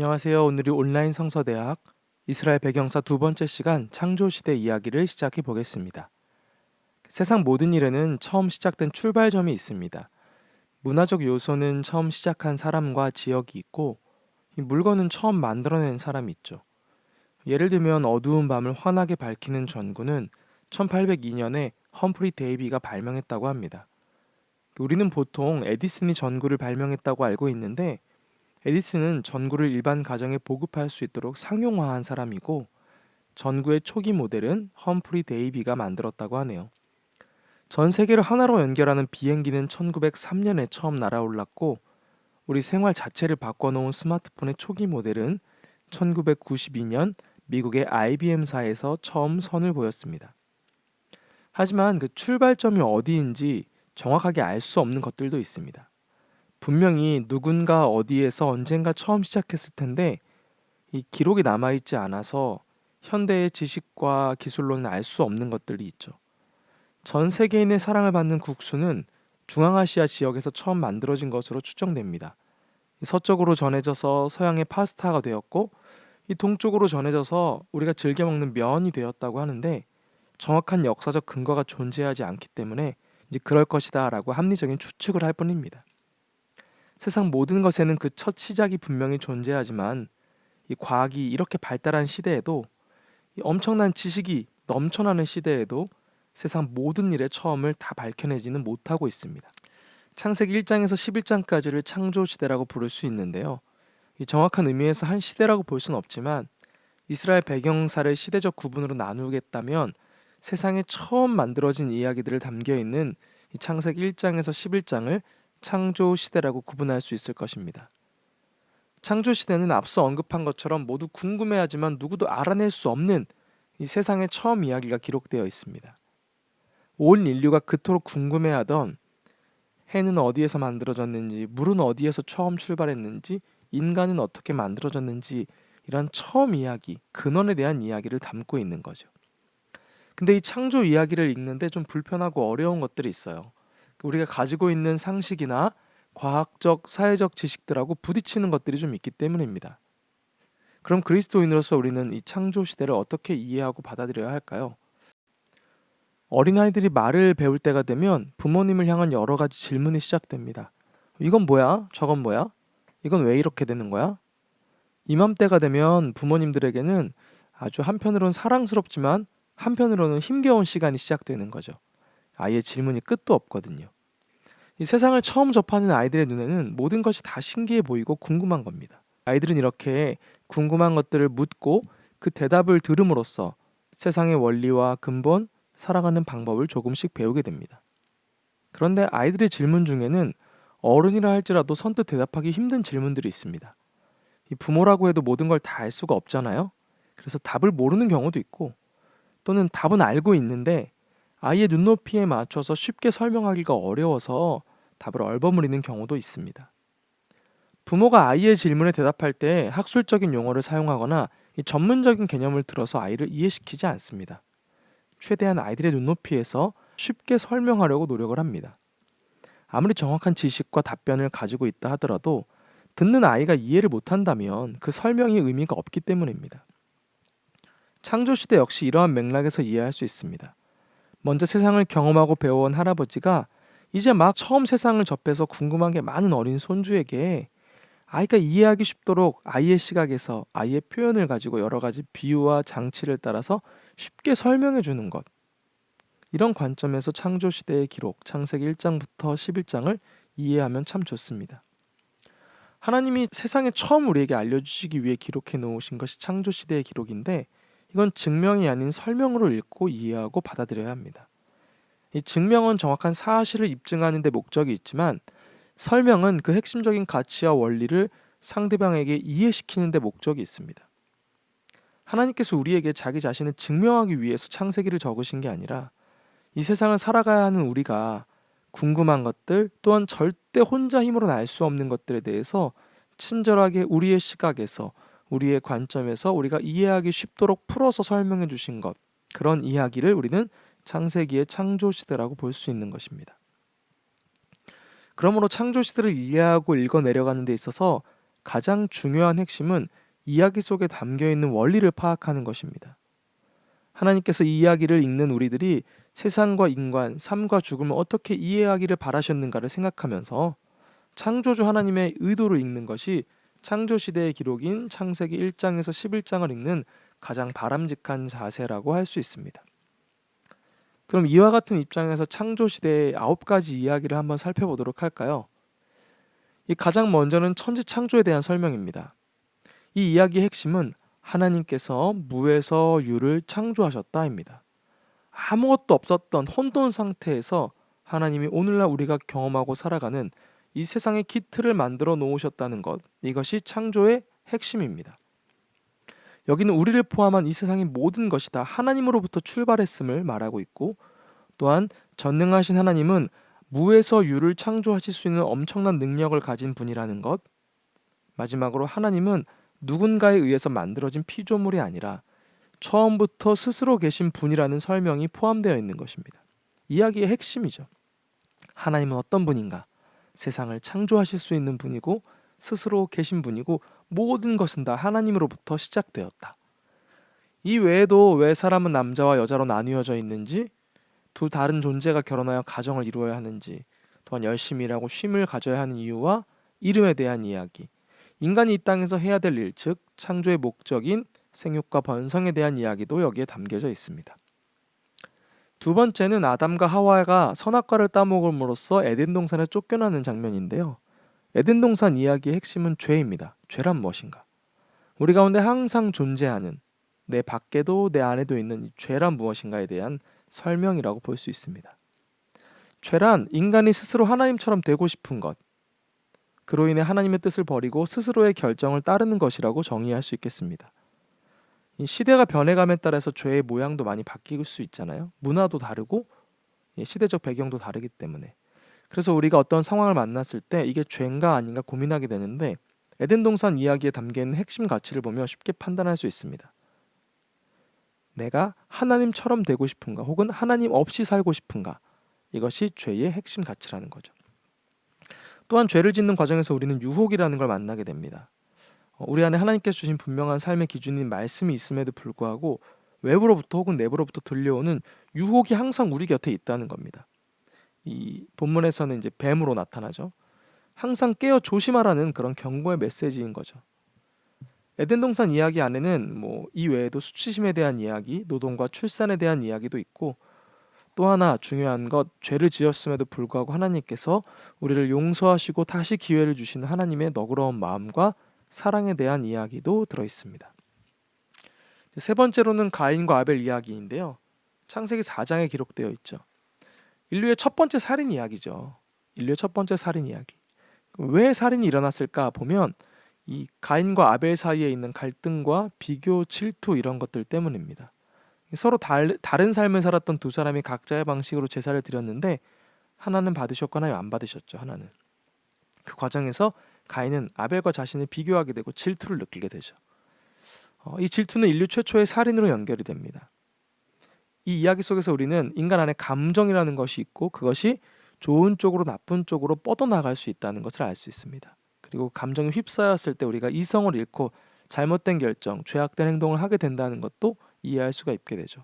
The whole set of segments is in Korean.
안녕하세요. 오늘이 온라인 성서대학 이스라엘 배경사 두 번째 시간 창조시대 이야기를 시작해 보겠습니다. 세상 모든 일에는 처음 시작된 출발점이 있습니다. 문화적 요소는 처음 시작한 사람과 지역이 있고, 이 물건은 처음 만들어낸 사람이 있죠. 예를 들면 어두운 밤을 환하게 밝히는 전구는 1802년에 험프리 데이비가 발명했다고 합니다. 우리는 보통 에디슨이 전구를 발명했다고 알고 있는데, 에디슨은 전구를 일반 가정에 보급할 수 있도록 상용화한 사람이고, 전구의 초기 모델은 험프리 데이비가 만들었다고 하네요. 전 세계를 하나로 연결하는 비행기는 1903년에 처음 날아올랐고, 우리 생활 자체를 바꿔놓은 스마트폰의 초기 모델은 1992년 미국의 IBM사에서 처음 선을 보였습니다. 하지만 그 출발점이 어디인지 정확하게 알 수 없는 것들도 있습니다. 분명히 누군가 어디에서 언젠가 처음 시작했을 텐데, 이 기록이 남아있지 않아서 현대의 지식과 기술로는 알 수 없는 것들이 있죠. 전 세계인의 사랑을 받는 국수는 중앙아시아 지역에서 처음 만들어진 것으로 추정됩니다. 서쪽으로 전해져서 서양의 파스타가 되었고, 이 동쪽으로 전해져서 우리가 즐겨 먹는 면이 되었다고 하는데, 정확한 역사적 근거가 존재하지 않기 때문에 이제 그럴 것이다라고 합리적인 추측을 할 뿐입니다. 세상 모든 것에는 그 첫 시작이 분명히 존재하지만, 이 과학이 이렇게 발달한 시대에도, 이 엄청난 지식이 넘쳐나는 시대에도 세상 모든 일의 처음을 다 밝혀내지는 못하고 있습니다. 창세기 1장에서 11장까지를 창조 시대라고 부를 수 있는데요. 이 정확한 의미에서 한 시대라고 볼 수는 없지만, 이스라엘 배경사를 시대적 구분으로 나누겠다면 세상에 처음 만들어진 이야기들을 담겨 있는 이 창세기 1장에서 11장을 창조 시대라고 구분할 수 있을 것입니다. 창조 시대는 앞서 언급한 것처럼 모두 궁금해하지만 누구도 알아낼 수 없는 이 세상의 처음 이야기가 기록되어 있습니다. 온 인류가 그토록 궁금해하던 해는 어디에서 만들어졌는지, 물은 어디에서 처음 출발했는지, 인간은 어떻게 만들어졌는지, 이런 처음 이야기, 근원에 대한 이야기를 담고 있는 거죠. 근데 이 창조 이야기를 읽는데 좀 불편하고 어려운 것들이 있어요. 우리가 가지고 있는 상식이나 과학적, 사회적 지식들하고 부딪히는 것들이 좀 있기 때문입니다. 그럼 그리스도인으로서 우리는 이 창조 시대를 어떻게 이해하고 받아들여야 할까요? 어린아이들이 말을 배울 때가 되면 부모님을 향한 여러 가지 질문이 시작됩니다. 이건 뭐야? 저건 뭐야? 이건 왜 이렇게 되는 거야? 이맘때가 되면 부모님들에게는 아주 한편으로는 사랑스럽지만 한편으로는 힘겨운 시간이 시작되는 거죠. 아이의 질문이 끝도 없거든요. 이 세상을 처음 접하는 아이들의 눈에는 모든 것이 다 신기해 보이고 궁금한 겁니다. 아이들은 이렇게 궁금한 것들을 묻고 그 대답을 들음으로써 세상의 원리와 근본, 살아가는 방법을 조금씩 배우게 됩니다. 그런데 아이들의 질문 중에는 어른이라 할지라도 선뜻 대답하기 힘든 질문들이 있습니다. 이 부모라고 해도 모든 걸 다 알 수가 없잖아요. 그래서 답을 모르는 경우도 있고, 또는 답은 알고 있는데 아이의 눈높이에 맞춰서 쉽게 설명하기가 어려워서 답을 얼버무리는 경우도 있습니다. 부모가 아이의 질문에 대답할 때 학술적인 용어를 사용하거나 이 전문적인 개념을 들어서 아이를 이해시키지 않습니다. 최대한 아이들의 눈높이에서 쉽게 설명하려고 노력을 합니다. 아무리 정확한 지식과 답변을 가지고 있다 하더라도 듣는 아이가 이해를 못한다면 그 설명이 의미가 없기 때문입니다. 창조시대 역시 이러한 맥락에서 이해할 수 있습니다. 먼저 세상을 경험하고 배워온 할아버지가 이제 막 처음 세상을 접해서 궁금한 게 많은 어린 손주에게 아이가 이해하기 쉽도록 아이의 시각에서 아이의 표현을 가지고 여러 가지 비유와 장치를 따라서 쉽게 설명해 주는 것. 이런 관점에서 창조시대의 기록, 창세기 1장부터 11장을 이해하면 참 좋습니다. 하나님이 세상에 처음 우리에게 알려주시기 위해 기록해 놓으신 것이 창조시대의 기록인데, 이건 증명이 아닌 설명으로 읽고 이해하고 받아들여야 합니다. 이 증명은 정확한 사실을 입증하는 데 목적이 있지만, 설명은 그 핵심적인 가치와 원리를 상대방에게 이해시키는 데 목적이 있습니다. 하나님께서 우리에게 자기 자신을 증명하기 위해서 창세기를 적으신 게 아니라, 이 세상을 살아가야 하는 우리가 궁금한 것들, 또한 절대 혼자 힘으로는 알 수 없는 것들에 대해서 친절하게 우리의 시각에서, 우리의 관점에서 우리가 이해하기 쉽도록 풀어서 설명해 주신 것, 그런 이야기를 우리는 창세기의 창조시대라고 볼 수 있는 것입니다. 그러므로 창조시대를 이해하고 읽어 내려가는 데 있어서 가장 중요한 핵심은 이야기 속에 담겨 있는 원리를 파악하는 것입니다. 하나님께서 이 이야기를 읽는 우리들이 세상과 인간, 삶과 죽음을 어떻게 이해하기를 바라셨는가를 생각하면서 창조주 하나님의 의도를 읽는 것이 창조시대의 기록인 창세기 1장에서 11장을 읽는 가장 바람직한 자세라고 할 수 있습니다. 그럼 이와 같은 입장에서 창조시대의 9가지 이야기를 한번 살펴보도록 할까요? 이 가장 먼저는 천지 창조에 대한 설명입니다. 이 이야기의 핵심은 하나님께서 무에서 유를 창조하셨다입니다. 아무것도 없었던 혼돈 상태에서 하나님이 오늘날 우리가 경험하고 살아가는 이 세상의 기틀을 만들어 놓으셨다는 것, 이것이 창조의 핵심입니다. 여기는 우리를 포함한 이 세상의 모든 것이 다 하나님으로부터 출발했음을 말하고 있고, 또한 전능하신 하나님은 무에서 유를 창조하실 수 있는 엄청난 능력을 가진 분이라는 것, 마지막으로 하나님은 누군가에 의해서 만들어진 피조물이 아니라 처음부터 스스로 계신 분이라는 설명이 포함되어 있는 것입니다. 이야기의 핵심이죠. 하나님은 어떤 분인가? 세상을 창조하실 수 있는 분이고 스스로 계신 분이고 모든 것은 다 하나님으로부터 시작되었다. 이 외에도 왜 사람은 남자와 여자로 나뉘어져 있는지, 두 다른 존재가 결혼하여 가정을 이루어야 하는지, 또한 열심히 일하고 쉼을 가져야 하는 이유와 이름에 대한 이야기, 인간이 이 땅에서 해야 될 일, 즉 창조의 목적인 생육과 번성에 대한 이야기도 여기에 담겨져 있습니다. 두 번째는 아담과 하와가 선악과를 따먹음으로써 에덴 동산에 쫓겨나는 장면인데요. 에덴 동산 이야기의 핵심은 죄입니다. 죄란 무엇인가? 우리 가운데 항상 존재하는, 내 밖에도 내 안에도 있는 이 죄란 무엇인가에 대한 설명이라고 볼 수 있습니다. 죄란 인간이 스스로 하나님처럼 되고 싶은 것, 그로 인해 하나님의 뜻을 버리고 스스로의 결정을 따르는 것이라고 정의할 수 있겠습니다. 이 시대가 변해감에 따라서 죄의 모양도 많이 바뀔 수 있잖아요. 문화도 다르고 시대적 배경도 다르기 때문에. 그래서 우리가 어떤 상황을 만났을 때 이게 죄인가 아닌가 고민하게 되는데, 에덴 동산 이야기에 담긴 핵심 가치를 보면 쉽게 판단할 수 있습니다. 내가 하나님처럼 되고 싶은가, 혹은 하나님 없이 살고 싶은가, 이것이 죄의 핵심 가치라는 거죠. 또한 죄를 짓는 과정에서 우리는 유혹이라는 걸 만나게 됩니다. 우리 안에 하나님께서 주신 분명한 삶의 기준인 말씀이 있음에도 불구하고 외부로부터 혹은 내부로부터 들려오는 유혹이 항상 우리 곁에 있다는 겁니다. 이 본문에서는 이제 뱀으로 나타나죠. 항상 깨어 조심하라는 그런 경고의 메시지인 거죠. 에덴 동산 이야기 안에는 이 외에도 수치심에 대한 이야기, 노동과 출산에 대한 이야기도 있고, 또 하나 중요한 것, 죄를 지었음에도 불구하고 하나님께서 우리를 용서하시고 다시 기회를 주시는 하나님의 너그러운 마음과 사랑에 대한 이야기도 들어 있습니다. 세 번째로는 가인과 아벨 이야기인데요. 창세기 4장에 기록되어 있죠. 인류의 첫 번째 살인 이야기죠. 인류의 첫 번째 살인 이야기. 왜 살인이 일어났을까 보면 이 가인과 아벨 사이에 있는 갈등과 비교, 질투 이런 것들 때문입니다. 서로 다른 삶을 살았던 두 사람이 각자의 방식으로 제사를 드렸는데, 하나는 받으셨거나 안 받으셨죠. 하나는. 그 과정에서 가인은 아벨과 자신을 비교하게 되고 질투를 느끼게 되죠. 이 질투는 인류 최초의 살인으로 연결이 됩니다. 이 이야기 속에서 우리는 인간 안에 감정이라는 것이 있고, 그것이 좋은 쪽으로 나쁜 쪽으로 뻗어나갈 수 있다는 것을 알 수 있습니다. 그리고 감정이 휩싸였을 때 우리가 이성을 잃고 잘못된 결정, 죄악된 행동을 하게 된다는 것도 이해할 수가 있게 되죠.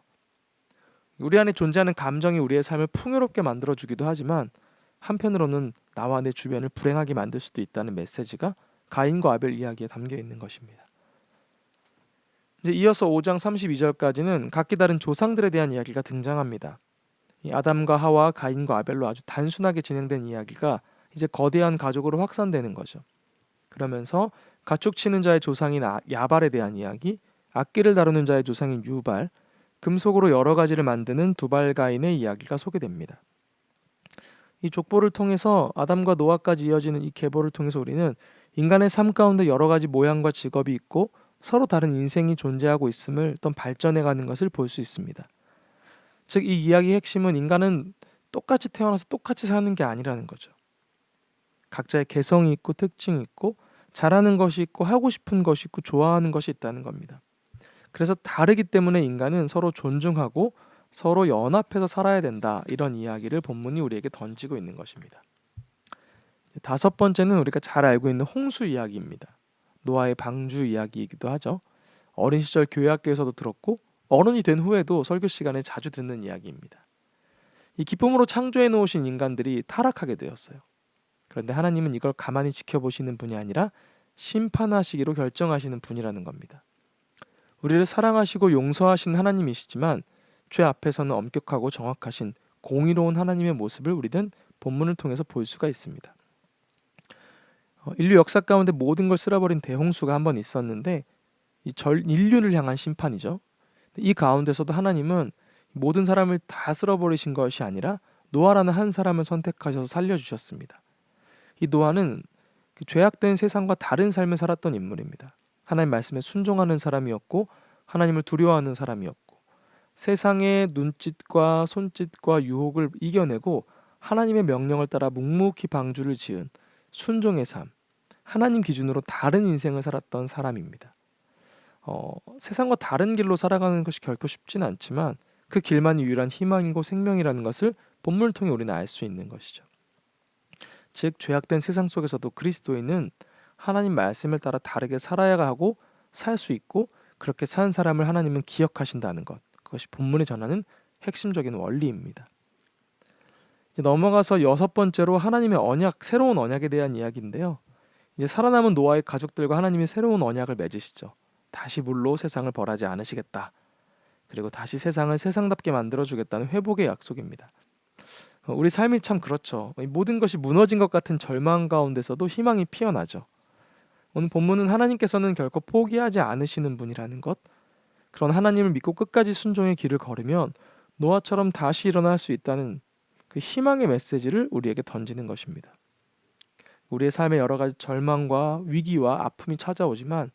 우리 안에 존재하는 감정이 우리의 삶을 풍요롭게 만들어주기도 하지만, 한편으로는 나와 내 주변을 불행하게 만들 수도 있다는 메시지가 가인과 아벨 이야기에 담겨 있는 것입니다. 이제 이어서 5장 32절까지는 각기 다른 조상들에 대한 이야기가 등장합니다. 이 아담과 하와, 가인과 아벨로 아주 단순하게 진행된 이야기가 이제 거대한 가족으로 확산되는 거죠. 그러면서 가축 치는 자의 조상인 야발에 대한 이야기, 악기를 다루는 자의 조상인 유발, 금속으로 여러 가지를 만드는 두발가인의 이야기가 소개됩니다. 이 족보를 통해서 아담과 노아까지 이어지는 이 계보를 통해서 우리는 인간의 삶 가운데 여러 가지 모양과 직업이 있고 서로 다른 인생이 존재하고 있음을 어떤 발전해가는 것을 볼 수 있습니다. 즉 이 이야기의 핵심은 인간은 똑같이 태어나서 똑같이 사는 게 아니라는 거죠. 각자의 개성이 있고 특징이 있고 잘하는 것이 있고 하고 싶은 것이 있고 좋아하는 것이 있다는 겁니다. 그래서 다르기 때문에 인간은 서로 존중하고 서로 연합해서 살아야 된다, 이런 이야기를 본문이 우리에게 던지고 있는 것입니다. 다섯 번째는 우리가 잘 알고 있는 홍수 이야기입니다. 노아의 방주 이야기이기도 하죠. 어린 시절 교회 학교에서도 들었고 어른이 된 후에도 설교 시간에 자주 듣는 이야기입니다. 이 기쁨으로 창조해 놓으신 인간들이 타락하게 되었어요. 그런데 하나님은 이걸 가만히 지켜보시는 분이 아니라 심판하시기로 결정하시는 분이라는 겁니다. 우리를 사랑하시고 용서하신 하나님이시지만 죄 앞에서는 엄격하고 정확하신 공의로운 하나님의 모습을 우리는 본문을 통해서 볼 수가 있습니다. 인류 역사 가운데 모든 걸 쓸어버린 대홍수가 한 번 있었는데 인류를 향한 심판이죠. 이 가운데서도 하나님은 모든 사람을 다 쓸어버리신 것이 아니라 노아라는 한 사람을 선택하셔서 살려주셨습니다. 이 노아는 그 죄악된 세상과 다른 삶을 살았던 인물입니다. 하나님 말씀에 순종하는 사람이었고 하나님을 두려워하는 사람이었고 세상의 눈짓과 손짓과 유혹을 이겨내고 하나님의 명령을 따라 묵묵히 방주를 지은 순종의 삶, 하나님 기준으로 다른 인생을 살았던 사람입니다. 세상과 다른 길로 살아가는 것이 결코 쉽진 않지만 그 길만이 유일한 희망이고 생명이라는 것을 본문을 통해 우리는 알 수 있는 것이죠. 즉 죄악된 세상 속에서도 그리스도인은 하나님 말씀을 따라 다르게 살아야 하고 살 수 있고 그렇게 산 사람을 하나님은 기억하신다는 것, 그것이 본문이 전하는 핵심적인 원리입니다. 이제 넘어가서 6번째로 하나님의 언약, 새로운 언약에 대한 이야기인데요. 이제 살아남은 노아의 가족들과 하나님이 새로운 언약을 맺으시죠. 다시 물로 세상을 벌하지 않으시겠다. 그리고 다시 세상을 세상답게 만들어주겠다는 회복의 약속입니다. 우리 삶이 참 그렇죠. 모든 것이 무너진 것 같은 절망 가운데서도 희망이 피어나죠. 오늘 본문은 하나님께서는 결코 포기하지 않으시는 분이라는 것, 그런 하나님을 믿고 끝까지 순종의 길을 걸으면 노아처럼 다시 일어날 수 있다는 그 희망의 메시지를 우리에게 던지는 것입니다. 우리의 삶에 여러 가지 절망과 위기와 아픔이 찾아오지만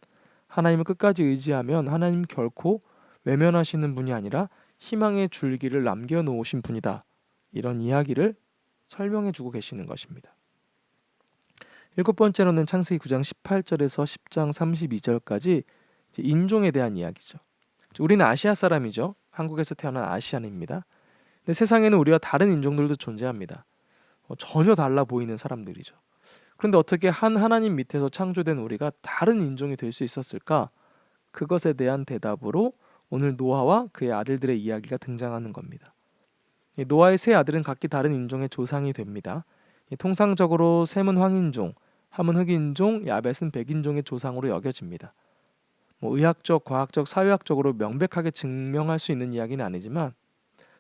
하나님을 끝까지 의지하면 하나님 결코 외면하시는 분이 아니라 희망의 줄기를 남겨놓으신 분이다. 이런 이야기를 설명해주고 계시는 것입니다. 7번째로는 창세기 9장 18절에서 10장 32절까지 인종에 대한 이야기죠. 우리는 아시아 사람이죠. 한국에서 태어난 아시안입니다. 근데 세상에는 우리와 다른 인종들도 존재합니다. 전혀 달라 보이는 사람들이죠. 그런데 어떻게 한 하나님 밑에서 창조된 우리가 다른 인종이 될 수 있었을까? 그것에 대한 대답으로 오늘 노아와 그의 아들들의 이야기가 등장하는 겁니다. 노아의 세 아들은 각기 다른 인종의 조상이 됩니다. 통상적으로 셈은 황인종, 함은 흑인종, 야벳은 백인종의 조상으로 여겨집니다. 의학적, 과학적, 사회학적으로 명백하게 증명할 수 있는 이야기는 아니지만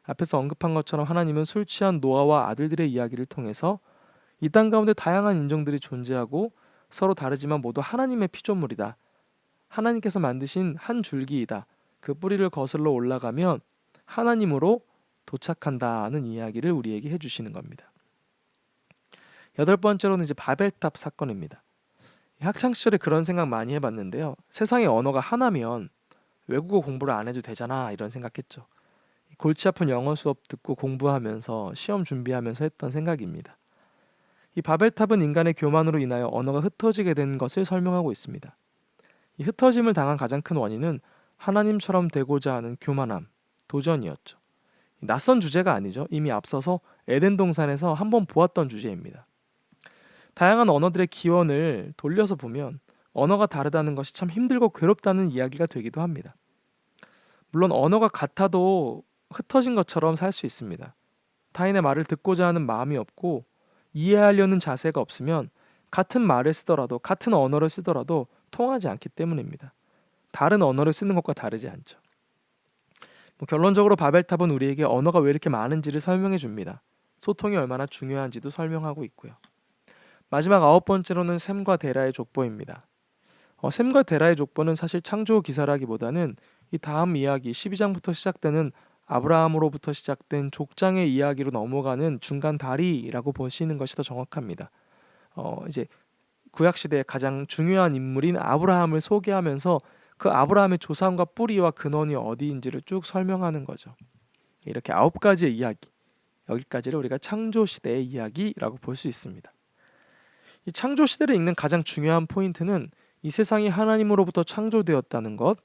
앞에서 언급한 것처럼 하나님은 술 취한 노아와 아들들의 이야기를 통해서 이 땅 가운데 다양한 인종들이 존재하고 서로 다르지만 모두 하나님의 피조물이다. 하나님께서 만드신 한 줄기이다. 그 뿌리를 거슬러 올라가면 하나님으로 도착한다는 이야기를 우리에게 해주시는 겁니다. 8번째로는 이제 바벨탑 사건입니다. 학창 시절에 그런 생각 많이 해봤는데요. 세상의 언어가 하나면 외국어 공부를 안 해도 되잖아 이런 생각했죠. 골치 아픈 영어 수업 듣고 공부하면서 시험 준비하면서 했던 생각입니다. 이 바벨탑은 인간의 교만으로 인하여 언어가 흩어지게 된 것을 설명하고 있습니다. 이 흩어짐을 당한 가장 큰 원인은 하나님처럼 되고자 하는 교만함, 도전이었죠. 낯선 주제가 아니죠. 이미 앞서서 에덴 동산에서 한번 보았던 주제입니다. 다양한 언어들의 기원을 돌려서 보면 언어가 다르다는 것이 참 힘들고 괴롭다는 이야기가 되기도 합니다. 물론 언어가 같아도 흩어진 것처럼 살 수 있습니다. 타인의 말을 듣고자 하는 마음이 없고 이해하려는 자세가 없으면 같은 말을 쓰더라도 같은 언어를 쓰더라도 통하지 않기 때문입니다. 다른 언어를 쓰는 것과 다르지 않죠. 결론적으로 바벨탑은 우리에게 언어가 왜 이렇게 많은지를 설명해 줍니다. 소통이 얼마나 중요한지도 설명하고 있고요. 마지막 9번째로는 셈과 데라의 족보입니다. 셈과 데라의 족보는 사실 창조 기사라기보다는 이 다음 이야기 12장부터 시작되는 아브라함으로부터 시작된 족장의 이야기로 넘어가는 중간 다리라고 보시는 것이 더 정확합니다. 이제 구약 시대의 가장 중요한 인물인 아브라함을 소개하면서 그 아브라함의 조상과 뿌리와 근원이 어디인지를 쭉 설명하는 거죠. 이렇게 9가지의 이야기, 여기까지를 우리가 창조 시대의 이야기라고 볼 수 있습니다. 이 창조 시대를 읽는 가장 중요한 포인트는 이 세상이 하나님으로부터 창조되었다는 것,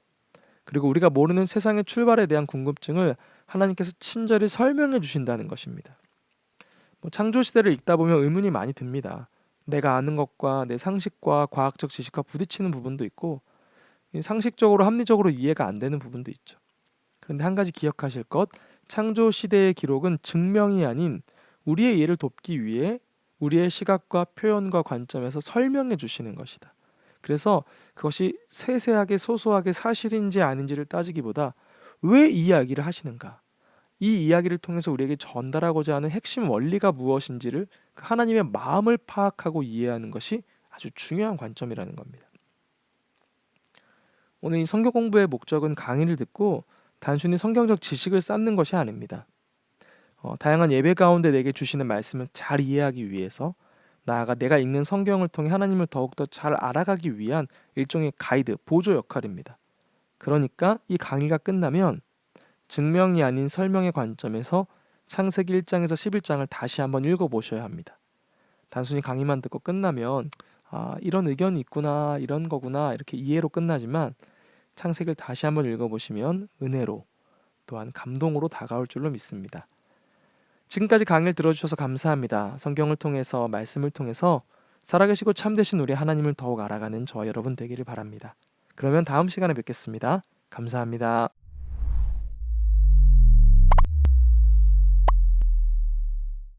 그리고 우리가 모르는 세상의 출발에 대한 궁금증을 하나님께서 친절히 설명해 주신다는 것입니다. 창조 시대를 읽다 보면 의문이 많이 듭니다. 내가 아는 것과 내 상식과 과학적 지식과 부딪히는 부분도 있고 상식적으로 합리적으로 이해가 안 되는 부분도 있죠. 그런데 한 가지 기억하실 것, 창조 시대의 기록은 증명이 아닌 우리의 이해를 돕기 위해 우리의 시각과 표현과 관점에서 설명해 주시는 것이다. 그래서 그것이 세세하게 소소하게 사실인지 아닌지를 따지기보다 왜 이 이야기를 하시는가? 이 이야기를 통해서 우리에게 전달하고자 하는 핵심 원리가 무엇인지를 하나님의 마음을 파악하고 이해하는 것이 아주 중요한 관점이라는 겁니다. 오늘 이 성경 공부의 목적은 강의를 듣고 단순히 성경적 지식을 쌓는 것이 아닙니다. 다양한 예배 가운데 내게 주시는 말씀을 잘 이해하기 위해서 나아가 내가 읽는 성경을 통해 하나님을 더욱더 잘 알아가기 위한 일종의 가이드, 보조 역할입니다. 그러니까 이 강의가 끝나면 증명이 아닌 설명의 관점에서 창세기 1장에서 11장을 다시 한번 읽어보셔야 합니다. 단순히 강의만 듣고 끝나면 이런 의견이 있구나, 이런 거구나 이렇게 이해로 끝나지만 창세기를 다시 한번 읽어보시면 은혜로 또한 감동으로 다가올 줄로 믿습니다. 지금까지 강의를 들어주셔서 감사합니다. 성경을 통해서 말씀을 통해서 살아계시고 참되신 우리 하나님을 더욱 알아가는 저와 여러분 되기를 바랍니다. 그러면 다음 시간에 뵙겠습니다. 감사합니다.